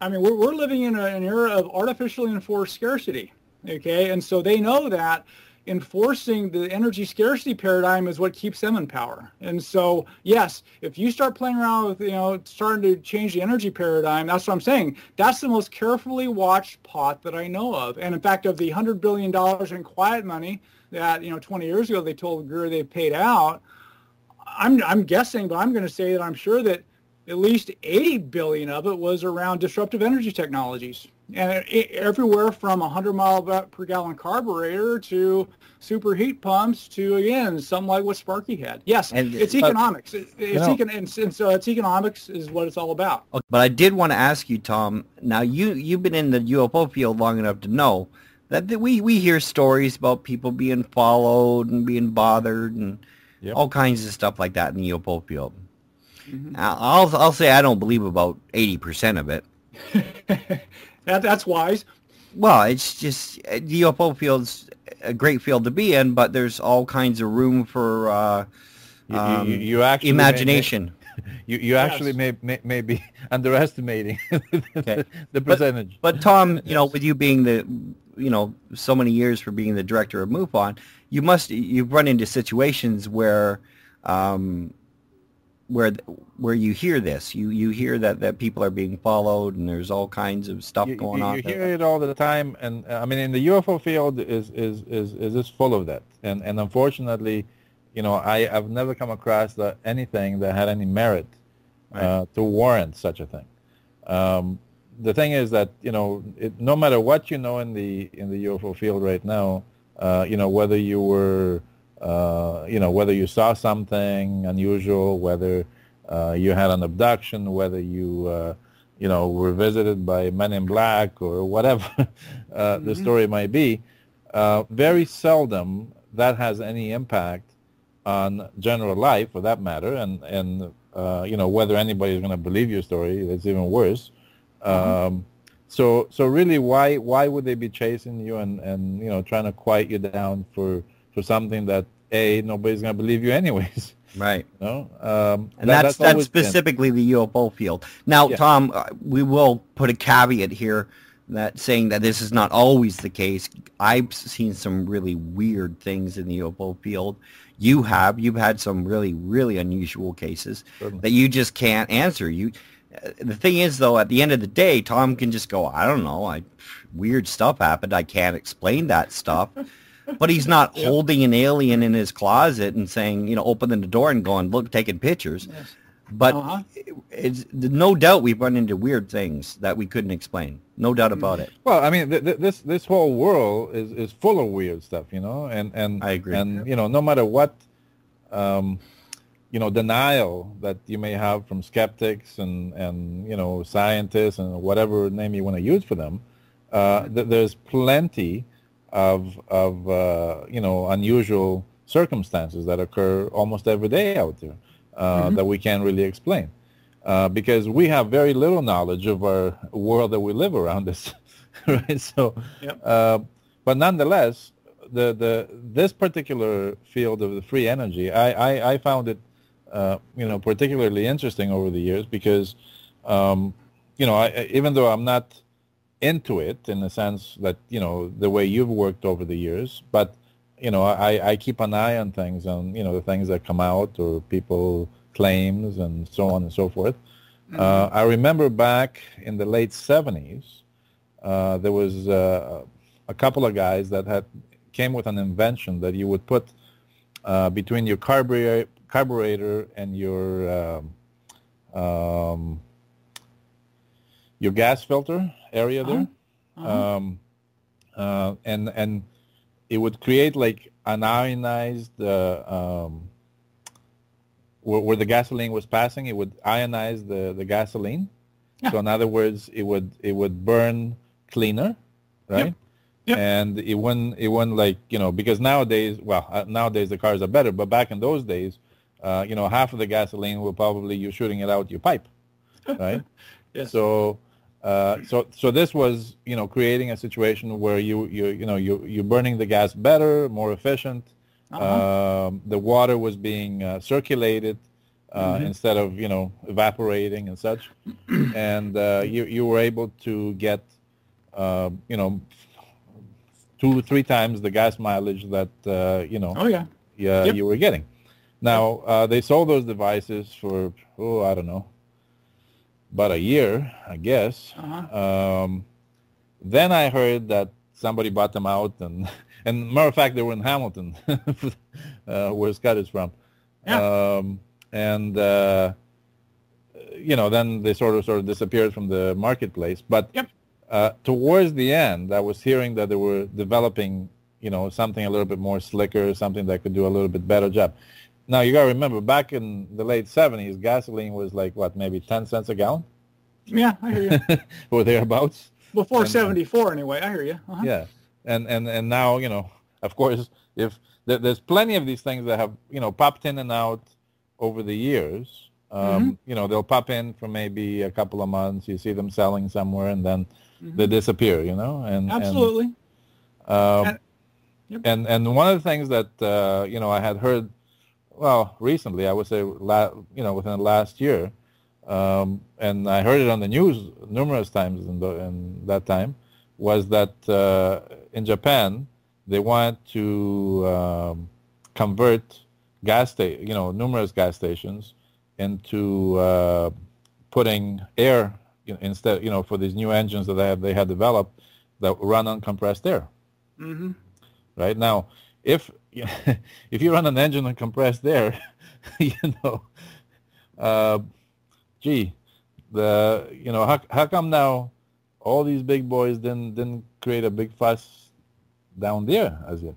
I mean, we're living in an era of artificially enforced scarcity, okay? And so they know that enforcing the energy scarcity paradigm is what keeps them in power. And so, yes, if you start playing around with, starting to change the energy paradigm, that's what I'm saying. That's the most carefully watched pot that I know of. And in fact, of the $100 billion in quiet money that, 20 years ago they told Greer they paid out, I'm guessing, but I'm going to say that I'm sure that at least 80 billion of it was around disruptive energy technologies, and everywhere from 100 mile per gallon carburetor to superheat pumps to, again, something like what Sparky had. Yes, And it's economics. And so it's economics is what it's all about. okay, but I did want to ask you, Tom. Now you've been in the UFO field long enough to know that we hear stories about people being followed and being bothered and all kinds of stuff like that in the UFO field. Mm-hmm. I'll say I don't believe about 80% of it. That's wise. Well, it's just the UFO field's a great field to be in, but there's all kinds of room for you actually imagination. You actually may be underestimating the percentage. But Tom, with you being so many years for being the director of MUFON, you've run into situations where you hear this. You hear that people are being followed and there's all kinds of stuff going on. You hear it all the time, and I mean, in the UFO field is just full of that. And unfortunately, I've never come across anything that had any merit to warrant such a thing. The thing is that no matter what in the UFO field right now, whether you were whether you saw something unusual, whether you had an abduction, whether you were visited by men in black or whatever the story might be, very seldom that has any impact on general life, for that matter, and whether anybody's going to believe your story, it's even worse. So really, why would they be chasing you and trying to quiet you down for something that nobody's going to believe you anyways? Right. And that's specifically the UFO field. Now, Tom, we will put a caveat here saying that this is not always the case. I've seen some really weird things in the UFO field. You've had some really, really unusual cases that you just can't answer. The thing is, though, at the end of the day, Tom can just go, I don't know, weird stuff happened. I can't explain that stuff. But he's not holding an alien in his closet and saying, opening the door and going, look, taking pictures. Yes. But it's no doubt we've run into weird things that we couldn't explain. No doubt about it. Well, I mean, this whole world is full of weird stuff, and I agree. And no matter what, denial that you may have from skeptics and scientists and whatever name you want to use for them, there's plenty of unusual circumstances that occur almost every day out there that we can't really explain because we have very little knowledge of our world that we live around us, right? So, but nonetheless, this particular field of the free energy, I found it particularly interesting over the years because even though I'm not into it in the sense that the way you've worked over the years, but I keep an eye on things, on the things that come out or people claims and so on and so forth. I remember back in the late 70s, there was a couple of guys that came with an invention that you would put between your carburetor and your gas filter area there, and it would create like an ionized where the gasoline was passing. It would ionize the gasoline. So in other words, it would burn cleaner, right? Yep. And it wouldn't like because nowadays the cars are better, but back in those days, half of the gasoline will probably you're shooting it out your pipe, right? Yes. So this was creating a situation where you're burning the gas better, more efficient. The water was being circulated instead of, you know, evaporating and such. And you were able to get, you know, 2-3 times the gas mileage that, you know, you were getting. Now, they sold those devices for, I don't know, about a year, I guess. Then I heard that somebody bought them out, and matter of fact, they were in Hamilton, where Scott is from. And you know, then they sort of disappeared from the marketplace. But towards the end, I was hearing that they were developing, you know, something a little bit more slicker, something that could do a little bit better job. Now, you got to remember, back in the late 70s, gasoline was like, what, maybe 10 cents a gallon? Yeah, I hear you. Or thereabouts. Before 74, anyway. I hear you. Yeah. And now, you know, of course, if there's plenty of these things that have, you know, popped in and out over the years. You know, they'll pop in for maybe a couple of months. You see them selling somewhere, and then they disappear, you know. And absolutely. And one of the things that, you know, I had heard, well, recently, I would say, you know, within the last year, and I heard it on the news numerous times in that time, was that in Japan, they want to convert numerous gas stations into putting air, you know, instead, you know, for these new engines that they had developed that run on compressed air. Right now, if you run an engine on compressed air, you know, gee, you know, how come now all these big boys didn't create a big fuss down there as yet?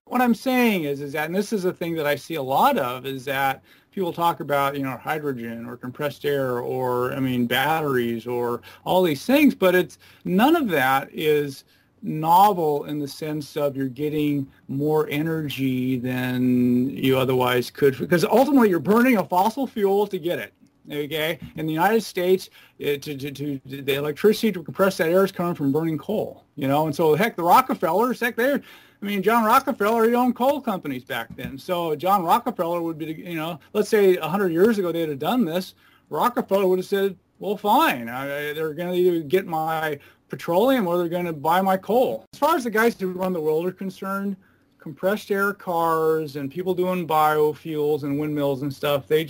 What I'm saying is that, and this is a thing that I see a lot of, is that people talk about, you know, hydrogen or compressed air or, I mean, batteries or all these things, but it's none of that is novel in the sense of you're getting more energy than you otherwise could, because ultimately you're burning a fossil fuel to get it. Okay, in the United States, the electricity to compress that air is coming from burning coal. You know, and so heck, the Rockefellers, I mean, John Rockefeller, he owned coal companies back then. So John Rockefeller would be, you know, let's say 100 years ago they'd have done this. Rockefeller would have said, well, fine, they're going to either get my petroleum or they're going to buy my coal. As far as the guys who run the world are concerned, compressed air cars and people doing biofuels and windmills and stuff, they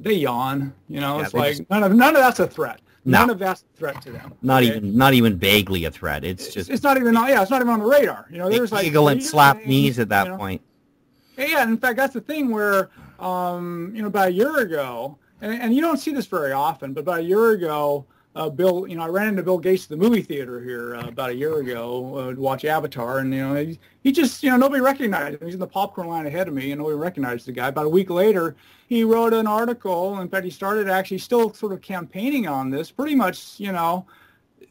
yawn. You know, it's like none of that's a threat. None of that's a threat to them. Not even vaguely a threat. It's not even on the radar. You know, there's like giggle and slap knees at that point. Yeah, in fact, that's the thing where, you know, about a year ago, and you don't see this very often, but about a year ago, Bill, you know, I ran into Bill Gates at the movie theater here about a year ago to watch Avatar, and, you know, he just, you know, nobody recognized him. He's in the popcorn line ahead of me, and nobody recognized the guy. About a week later, he wrote an article. In fact, he started actually still sort of campaigning on this, pretty much, you know,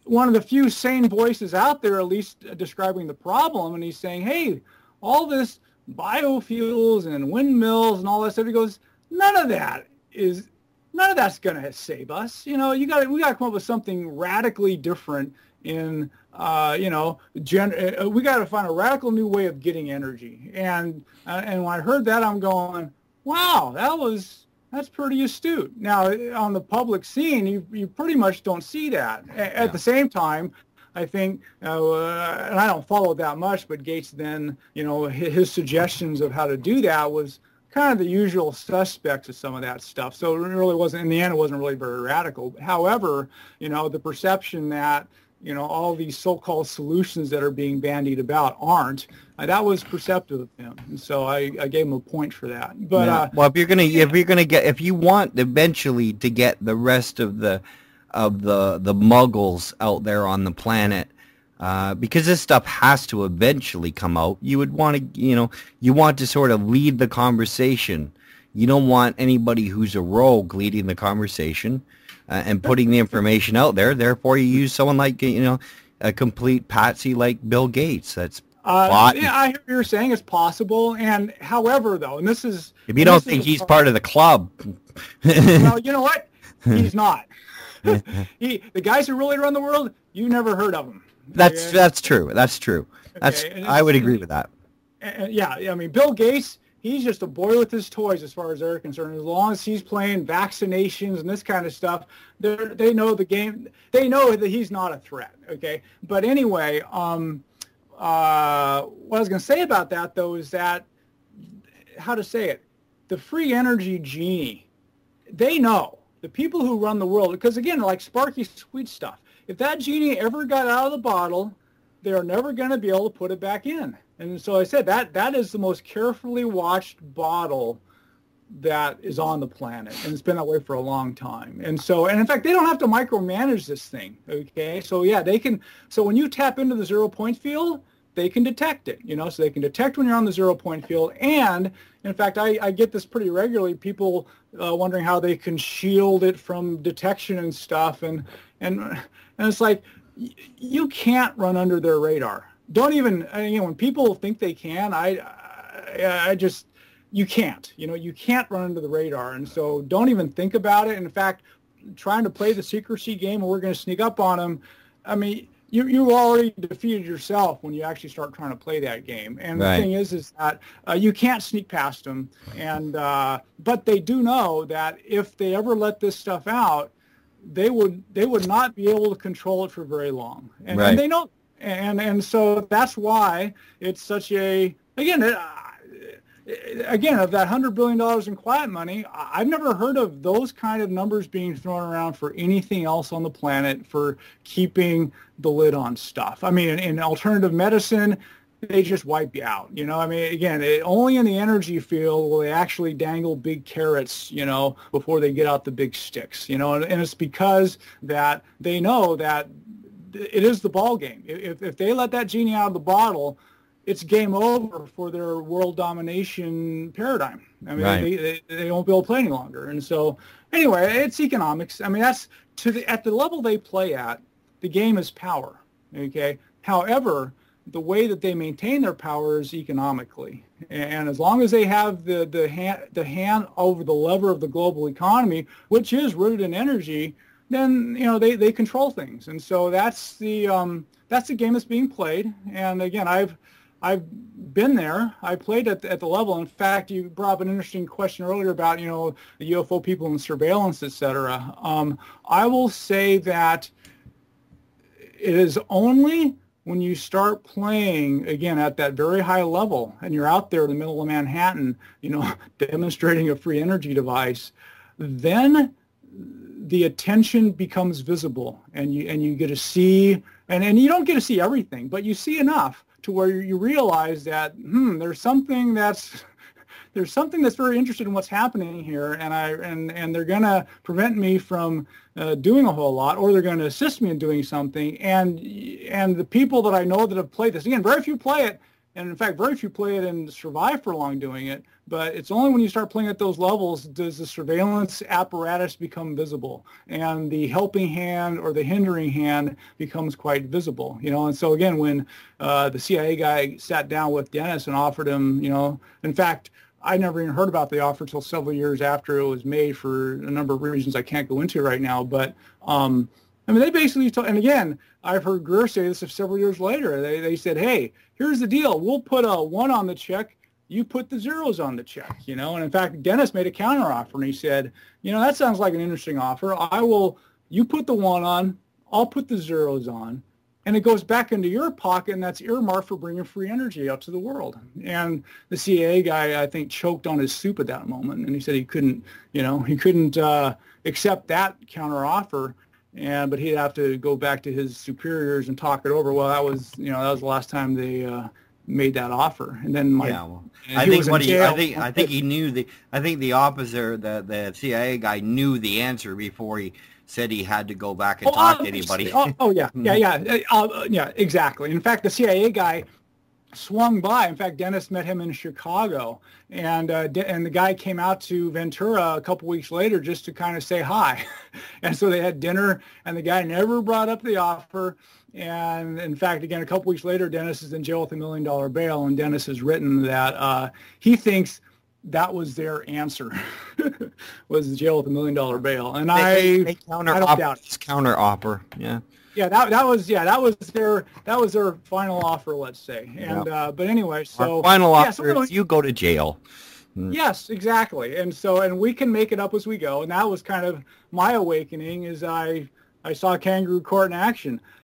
one of the few sane voices out there, at least describing the problem, and he's saying, hey, all this biofuels and windmills and all that stuff, he goes, none of that's going to save us. You know, we got to come up with something radically different in, you know, we got to find a radical new way of getting energy. And when I heard that, I'm going, wow, that's pretty astute. Now, on the public scene, you pretty much don't see that. At the same time, I think, and I don't follow it that much, but Gates then, you know, his suggestions of how to do that was kind of the usual suspects of some of that stuff. So it really wasn't, in the end, it wasn't really very radical. However, you know, the perception that, you know, all these so-called solutions that are being bandied about aren't, that was perceptive of him. And so I gave him a point for that. But well, if you want eventually to get the rest of the muggles out there on the planet, because this stuff has to eventually come out, you would want to, you want to sort of lead the conversation. You don't want anybody who's a rogue leading the conversation and putting the information out there. Therefore, you use someone like, a complete patsy like Bill Gates. That's yeah, I hear you're saying it's possible. And however, though, and this is... If you don't think he's part of the club... Well, you know what? He's not. The guys who really run the world, you never heard of them. That's true. That's true. Okay, I would agree with that. Yeah, I mean, Bill Gates, he's just a boy with his toys as far as they're concerned. As long as he's playing vaccinations and this kind of stuff, they know the game. They know that he's not a threat. Okay, but anyway, what I was going to say about that though is that, how to say it, the free energy genie, they know, the people who run the world, because again, like Sparky Sweet stuff, if that genie ever got out of the bottle, they're never going to be able to put it back in. And so I said that is the most carefully watched bottle that is on the planet, and it's been that way for a long time. And so, and in fact, they don't have to micromanage this thing. Okay, so yeah, they can. So when you tap into the 0 point field, they can detect it. You know, so they can detect when you're on the 0 point field. And in fact, I get this pretty regularly. People wondering how they can shield it from detection and stuff, and it's like, you can't run under their radar. Don't even, you know, when people think they can, I just, you can't, you know, you can't run under the radar. And so don't even think about it. In fact, trying to play the secrecy game and we're going to sneak up on them, I mean, you already defeated yourself when you actually start trying to play that game. And the thing is that you can't sneak past them. And but they do know that if they ever let this stuff out, they would not be able to control it for very long. And, and they know. And so that's why it's such a, again, of that $100 billion in quiet money, I've never heard of those kind of numbers being thrown around for anything else on the planet for keeping the lid on stuff. I mean, in alternative medicine, they just wipe you out. You know, I mean, again, only in the energy field will they actually dangle big carrots, you know, before they get out the big sticks, you know, and it's because that they know that it is the ball game. If they let that genie out of the bottle, it's game over for their world domination paradigm. I mean, they won't be able to play any longer. And so, anyway, it's economics. I mean, that's at the level they play at. The game is power. Okay. However, the way that they maintain their power is economically, and as long as they have the hand over the lever of the global economy, which is rooted in energy, then you know they control things. And so that's the game that's being played. And again, I've been there. I played at the level. In fact, you brought up an interesting question earlier about, you know, the UFO people and surveillance, etc. I will say that it is only when you start playing, again, at that very high level, and you're out there in the middle of Manhattan, you know, demonstrating a free energy device, then the attention becomes visible, and you get to see, and you don't get to see everything, but you see enough to where you realize that there's something that's very interested in what's happening here, and they're going to prevent me from doing a whole lot, or they're going to assist me in doing something. And the people that I know that have played this, again, very few play it, and in fact, very few play it and survive for long doing it. But it's only when you start playing at those levels does the surveillance apparatus become visible, and the helping hand or the hindering hand becomes quite visible. You know, and so again, when the CIA guy sat down with Dennis and offered him, you know, in fact, I never even heard about the offer until several years after it was made for a number of reasons I can't go into right now. But I mean, they basically told, and again, I've heard Greer say this several years later. They said, hey, here's the deal. We'll put a 1 on the check. You put the zeros on the check, you know. And in fact, Dennis made a counter offer, and he said, you know, that sounds like an interesting offer. You put the 1 on, I'll put the zeros on, and it goes back into your pocket, and that's earmarked for bringing free energy out to the world. And the CIA guy, I think, choked on his soup at that moment, and he said he couldn't accept that counter offer. But he'd have to go back to his superiors and talk it over. Well, that was the last time they made that offer. And then I think he knew the officer, the CIA guy, knew the answer before he said he had to go back and talk to anybody. Yeah, exactly. In fact, the CIA guy swung by. In fact, Dennis met him in Chicago, and the guy came out to Ventura a couple weeks later just to kind of say hi. And so they had dinner, and the guy never brought up the offer. And in fact, again, a couple weeks later, Dennis is in jail with $1 million bail, and Dennis has written that he thinks that was their answer, was the jail with $1 million bail. And I don't doubt it. Counter offer, yeah. Yeah, that was their final offer, let's say. And but anyway, so our final offer is you go to jail. Yes, exactly. And so, and we can make it up as we go. And that was kind of my awakening as I saw kangaroo court in action.